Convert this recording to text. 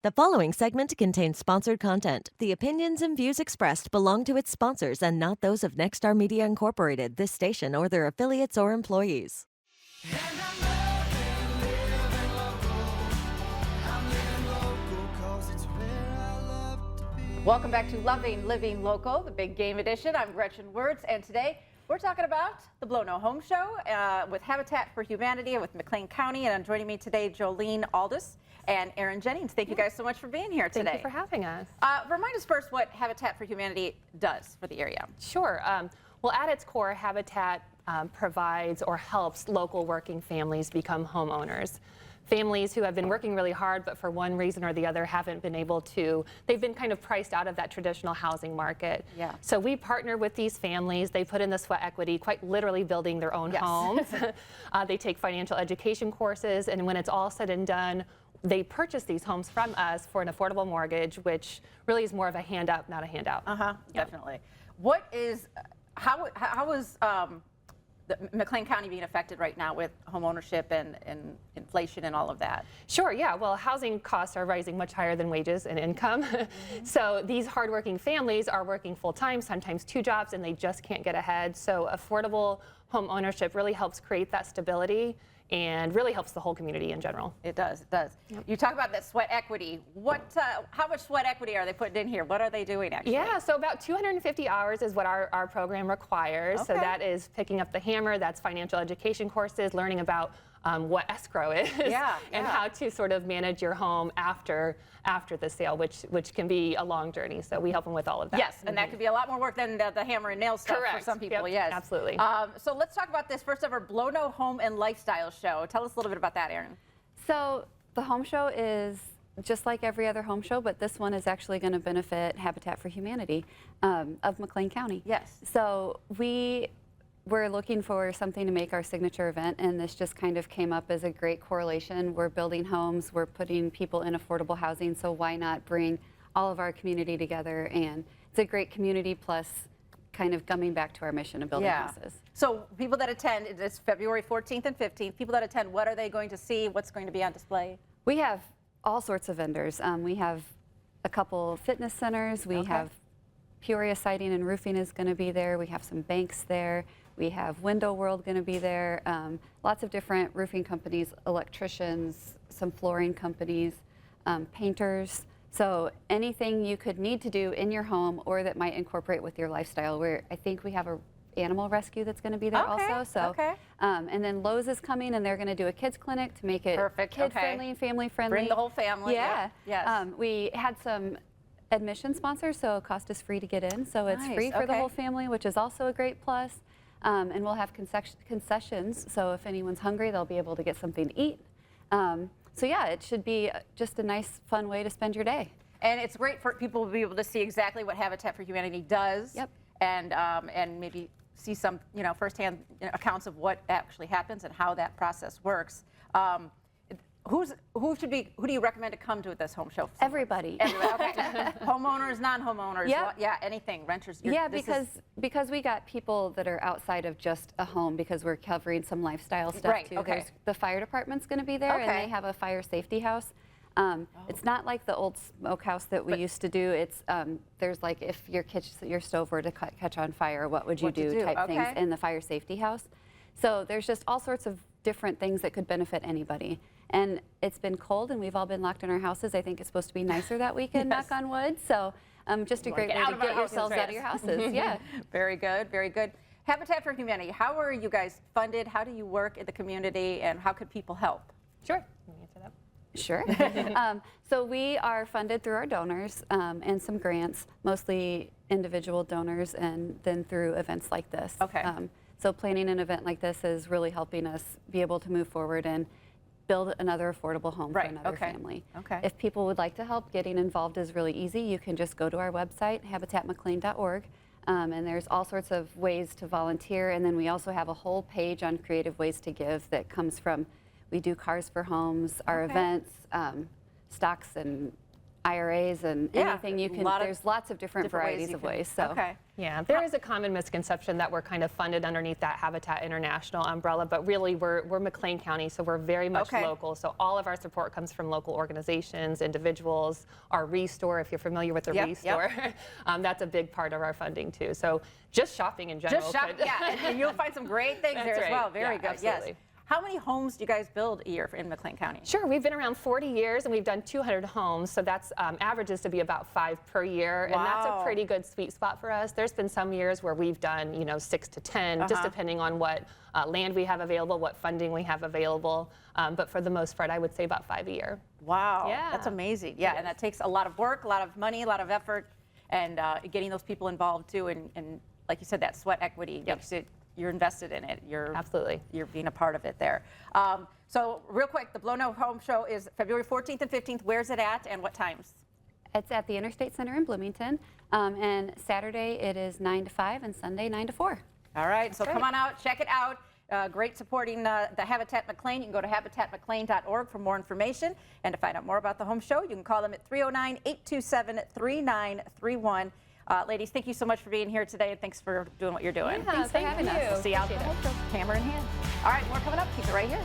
The following segment contains sponsored content. The opinions and views expressed belong to its sponsors and not those of Nexstar Media Incorporated, this station, or their affiliates or employees. Welcome back to Loving Living Local, the big game edition. I'm Gretchen Wirtz, and today we're talking about the Blo-No Home Show with Habitat for Humanity and with McLean County. And joining me today, Jolene and Erin Jennings. Thank you guys so much for being here today. Thank you for having us. Remind us first what Habitat for Humanity does for the area. Sure. Well, at its core, Habitat provides or helps local working families become homeowners. Families who have been working really hard, but for one reason or the other haven't been able to, they've been kind of priced out of that traditional housing market. Yeah. So we partner with these families. They put in the sweat equity, quite literally building their own homes. They take financial education courses, and when it's all said and done, they purchase these homes from us for an affordable mortgage, which really is more of a hand up, not a handout. Definitely. What is, how is the McLean County being affected right now with home ownership and inflation and all of that? Sure, yeah. Well, housing costs are rising much higher than wages and income. So these hardworking families are working full time, sometimes 2 jobs, and they just can't get ahead. So affordable home ownership really helps create that stability and really helps the whole community in general. It does, it does. Yep. You talk about that sweat equity. How much sweat equity are they putting in here? What are they doing actually? Yeah, so about 250 hours is what our program requires. Okay. So that is picking up the hammer, that's financial education courses, learning about what escrow is and how to sort of manage your home after the sale, which can be a long journey. So we help them with all of that. Yes, and that could be a lot more work than the hammer and nail stuff for some people. Yep, yes, absolutely. So let's talk about this first ever Blo-No Home and Lifestyle Show. Tell us a little bit about that, Erin. So the home show is just like every other home show, but this one is actually going to benefit Habitat for Humanity of McLean County. Yes. So we're looking for something to make our signature event, and this just kind of came up as a great correlation. We're building homes, we're putting people in affordable housing, so why not bring all of our community together? And it's a great community plus kind of coming back to our mission of building houses. So people that attend, it's February 14th and 15th. People that attend, what are they going to see? What's going to be on display? We have all sorts of vendors. We have a couple fitness centers. We have Peoria Siding and Roofing is going to be there. We have some banks there. We have Window World going to be there. Lots of different roofing companies, electricians, some flooring companies, painters. So anything you could need to do in your home or that might incorporate with your lifestyle. I think we have a animal rescue that's going to be there also. So, and then Lowe's is coming, and they're going to do a kids clinic to make it kid-friendly and family-friendly. Bring the whole family. Yeah. Yes. We had some admission sponsors, so it cost us free to get in. So it's free for the whole family, which is also a great plus. And we'll have concessions, so if anyone's hungry, they'll be able to get something to eat. So yeah, it should be just a nice, fun way to spend your day. And it's great for people to be able to see exactly what Habitat for Humanity does. Yep. And maybe see some, firsthand accounts of what actually happens and how that process works. Who do you recommend to come to this home show? Everybody. Everybody. Okay. Homeowners, non-homeowners. Yep. Yeah, anything. Renters. Yeah, because we got people that are outside of just a home because we're covering some lifestyle stuff too. Okay. The fire department's going to be there, and they have a fire safety house. It's not like the old smokehouse that we used to do. It's there's like if your stove were to catch on fire, what would you do type things in the fire safety house. So there's just all sorts of different things that could benefit anybody. And it's been cold, and we've all been locked in our houses. I think it's supposed to be nicer that weekend, knock on wood. So just a great way to get yourselves out of your houses. Yeah. Very good, very good. Habitat for Humanity, how are you guys funded? How do you work in the community, and how could people help? Sure. Can you answer that? Sure. So we are funded through our donors and some grants, mostly individual donors, and then through events like this. Okay. So planning an event like this is really helping us be able to move forward and build another affordable home for another family. Okay. If people would like to help, getting involved is really easy. You can just go to our website, habitatmclean.org, and there's all sorts of ways to volunteer. And then we also have a whole page on creative ways to give that comes from, we do Cars for Homes, our events, stocks and IRAs and Yeah, anything you can. There's lots of different ways varieties you of can- ways. So. Okay. Yeah, there is a common misconception that we're kind of funded underneath that Habitat International umbrella, but really we're McLean County, so we're very much Okay. local. So all of our support comes from local organizations, individuals, our Restore, if you're familiar with the Yep, Restore, that's a big part of our funding too. So just shopping in general. Just shop, yeah, and you'll find some great things there That's as well. right. Very Yeah, good. absolutely. Yes. How many homes do you guys build a year in McLean County? Sure, we've been around 40 years and we've done 200 homes, so that's averages to be about 5 per year, and that's Wow. a pretty good sweet spot for us. There's been some years where we've done, 6 to 10, just depending on what land we have available, what funding we have available, but for the most part, I would say about 5 a year. Wow, Yeah. that's amazing. Yeah, and that takes a lot of work, a lot of money, a lot of effort, and getting those people involved too, and like you said, that sweat equity makes it. You're invested in it. Absolutely. You're being a part of it there. So real quick, the Blo-No Home Show is February 14th and 15th. Where's it at and what times? It's at the Interstate Center in Bloomington, and Saturday it is 9 to 5 and Sunday 9 to 4. All right, so come on out, check it out. Great supporting the Habitat McLean. You can go to habitatmclean.org for more information. And to find out more about the home show, you can call them at 309-827-3931. Ladies, thank you so much for being here today, and thanks for doing what you're doing. Yeah, Thanks for having thank us. you. We'll see you out there. Camera in hand. All right, more coming up. Keep it right here.